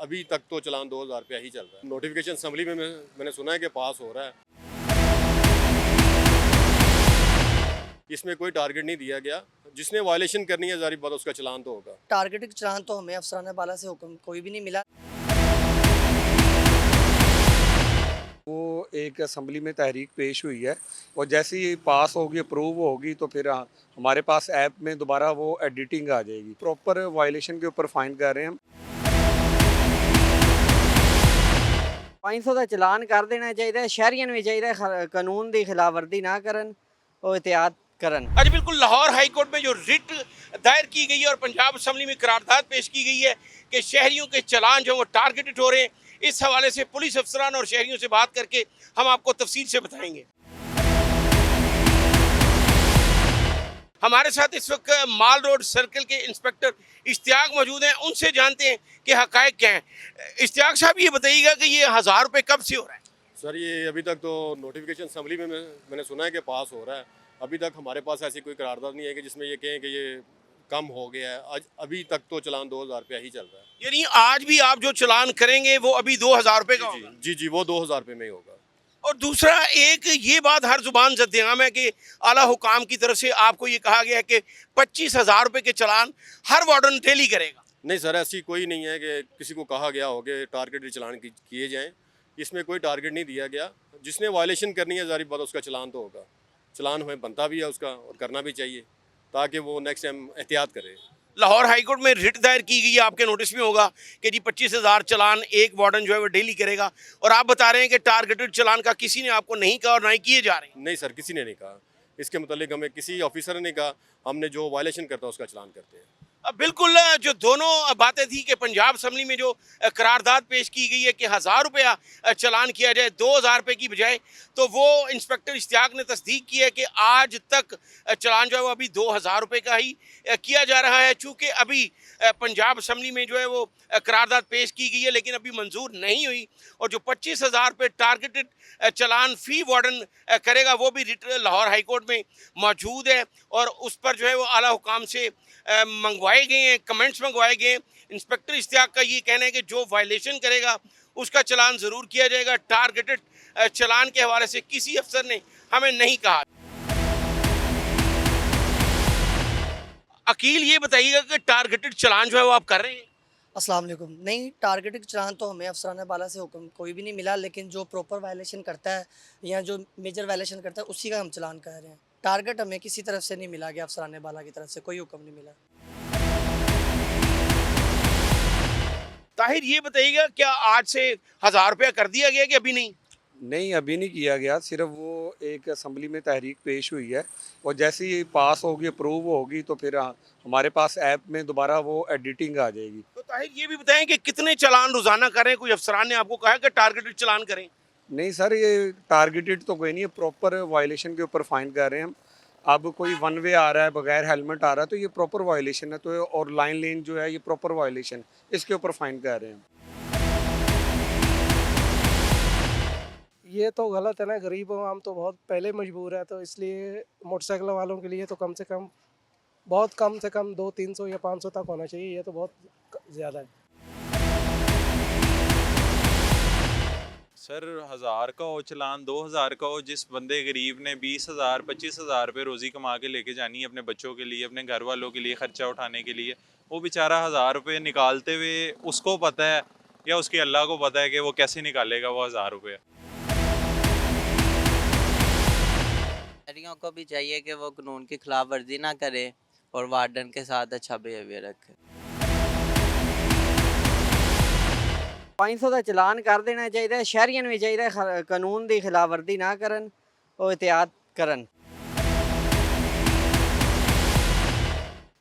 अभी तक तो चलान 2000 रुपया ही चल रहा है। नोटिफिकेशन असम्बली में मैंने सुना है कि पास हो रहा है। इसमें कोई टारगेट नहीं दिया गया, जिसने वायलेशन करनी है जारी बात उसका चलान तो होगा। टारगेटेड चलान तो हमें अफसरान बाला से हुक्म कोई भी नहीं मिला। वो एक असम्बली में तहरीक पेश हुई है और जैसे ही पास होगी, अप्रूव होगी, तो फिर हमारे पास ऐप में दोबारा वो एडिटिंग आ जाएगी। प्रॉपर वायलेशन के ऊपर फाइन कर रहे हैं हम। 500 ਦਾ ਚਲਾਨ ਕਰ ਦੇਣਾ ਚਾਹੀਦਾ। ਸ਼ਹਿਰੀਆਂ ਨੂੰ ਵੀ ਚਾਹੀਦਾ ਕਾਨੂੰਨ ਦੀ ਖਿਲਾਫਵਰਦੀ ਨਾ ਕਰਨ, ਉਹ एहतियात करन। आज बिल्कुल लाहौर हाई कोर्ट में जो रिट दायर की गई है और पंजाब असम्बली में करारदाद पेश की गई है कि शहरियों के चलान जो वो टारगेटेड हो रहे हैं, इस हवाले से पुलिस अफसरान और शहरियों से बात करके हम आपको तफसील से बताएंगे। हमारे साथ इस वक्त माल रोड सर्कल के इंस्पेक्टर इश्तियाक मौजूद हैं, उनसे जानते हैं कि हकायक क्या हैं। इश्तियाक साहब, ये बताइएगा कि ये 1000 रुपये कब से हो रहा है? सर ये अभी तक तो नोटिफिकेशन असम्बली में मैंने सुना है कि पास हो रहा है। अभी तक हमारे पास ऐसी कोई करारदाद नहीं है कि जिसमें ये कहें कि ये कम हो गया है। आज अभी तक तो चलान 2000 रुपया ही चल रहा है। यानी आज भी आप जो चलान करेंगे वो अभी 2000 रुपये का होगा? जी, वो 2000 रुपये में ही होगा। और दूसरा, एक ये बात हर जुबान ज़द्द-ए-आम है कि आला हुकाम की तरफ से आपको ये कहा गया है कि 25,000 रुपये के चलान हर वार्डन डेली करेगा। नहीं सर, ऐसी कोई नहीं है कि किसी को कहा गया हो कि टारगेटेड चलान किए जाएँ। इसमें कोई टारगेट नहीं दिया गया, जिसने वायलेशन करनी है जारी बात उसका चलान तो होगा। चलान हमें बनता भी है उसका और करना भी चाहिए, ताकि वो नेक्स्ट टाइम एहतियात करे। लाहौर हाई कोर्ट में रिट दायर की गई है, आपके नोटिस में होगा कि जी 25,000 चलान एक वार्डन जो है वो डेली करेगा, और आप बता रहे हैं कि टारगेटेड चलान का किसी ने आपको नहीं कहा और ना ही किए जा रहे हैं। नहीं सर, किसी ने नहीं कहा। इसके मुतालिक हमें किसी ऑफिसर ने कहा, हमने जो वायलेशन करता है उसका चलान करते हैं। अब बिल्कुल जो दोनों बातें थी कि पंजाब असम्बली में जो करारदाद पेश की गई है कि 1000 रुपया चलान किया जाए 2000 रुपये की बजाय, तो वो इंस्पेक्टर इश्तियाक ने तस्दीक की है कि आज तक चलान जो है वो अभी 2000 रुपये का ही किया जा रहा है। चूँकि अभी पंजाब असम्बली में जो है वो करारदाद पेश की गई है लेकिन अभी मंजूर नहीं हुई, और जो 25,000 रुपये टारगेटेड चलान फ़ी वार्डन करेगा वो भी रिट लाहौर हाई कोर्ट में मौजूद है, और उस पर जो है वो आला हुकाम से मंगवाए गए हैं, कमेंट्स मंगवाए गए हैं। इंस्पेक्टर इश्तियाक का ये कहना है कि जो वायलेशन करेगा उसका चलान ज़रूर किया जाएगा। टारगेटेड चलान के हवाले से किसी अफसर ने हमें नहीं कहा। अकील, ये बताइएगा कि टारगेटेड चलान जो है वो आप कर रहे हैं? अस्सलाम वालेकुम। नहीं, टारगेटेड चलान तो हमें अफसरान बाला से हुक्म कोई भी नहीं मिला, लेकिन जो प्रॉपर वायलेशन करता है या जो मेजर वायलेशन करता है उसी का हम चलान कर रहे हैं। टारगेट हमें किसी तरफ से नहीं मिला गया, अफसरान बाला की तरफ से कोई हुक्म नहीं मिला। ताहिर, ये बताइएगा क्या आज से 1000 रुपया कर दिया गया कि अभी नहीं? नहीं, अभी नहीं किया गया। सिर्फ वो एक असम्बली में तहरीक पेश हुई है और जैसे ही पास होगी, अप्रूव होगी, तो फिर हमारे पास ऐप में दोबारा वो एडिटिंग आ जाएगी। तो ताहिर, ये भी बताएं कि कितने चलान रोज़ाना करें? कोई अफसरान ने आपको कहा कि टारगेटेड चलान करें? नहीं सर, ये टारगेटेड तो कोई नहीं है, प्रॉपर वायलेशन के ऊपर फाइन कर रहे हैं हम। अब कोई वन वे आ रहा है, बगैर हेलमेट आ रहा है, तो ये प्रॉपर वायलेशन है। तो और लाइन लेन जो है ये प्रॉपर वायलेशन, इसके ऊपर फाइन कर रहे हैं हम। ये तो गलत है ना, गरीब आवाम तो बहुत पहले मजबूर है, तो इसलिए मोटरसाइकिल वालों के लिए तो कम से कम 200, 300 या 500 तक होना चाहिए। ये तो बहुत ज़्यादा है। सर 1000 का हो चलान, 2000 का हो, जिस बंदे गरीब ने 20,000 25,000 रुपये रोज़ी कमा के लेके जानी है अपने बच्चों के लिए, अपने घर वालों के लिए खर्चा उठाने के लिए, वो बेचारा 1000 रुपये निकालते हुए उसको पता है या उसके अल्लाह को पता है कि वो कैसे निकालेगा वो 1000 रुपये। शहरियों को भी चाहिए कि वो कानून की खिलाफ वर्जी ना करे और वार्डन के साथ अच्छा बिहेवियर रखे। 500 ਦਾ ਚਲਾਨ ਕਰ ਦੇਣਾ ਚਾਹੀਦਾ। ਸ਼ਹਿਰੀਆਂ ਨੂੰ ਵੀ ਚਾਹੀਦਾ ਕਾਨੂੰਨ ਦੀ ਖਿਲਾਫਵਰਦੀ ਨਾ ਕਰਨ, ਉਹ एहतियात करन।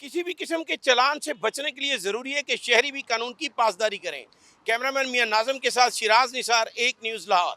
किसी भी किस्म के चलान से बचने के लिए ज़रूरी है कि शहरी भी कानून की पासदारी करें। कैमरामैन मियां नाज़म के साथ शिराज निसार, एक न्यूज़ लाहौर।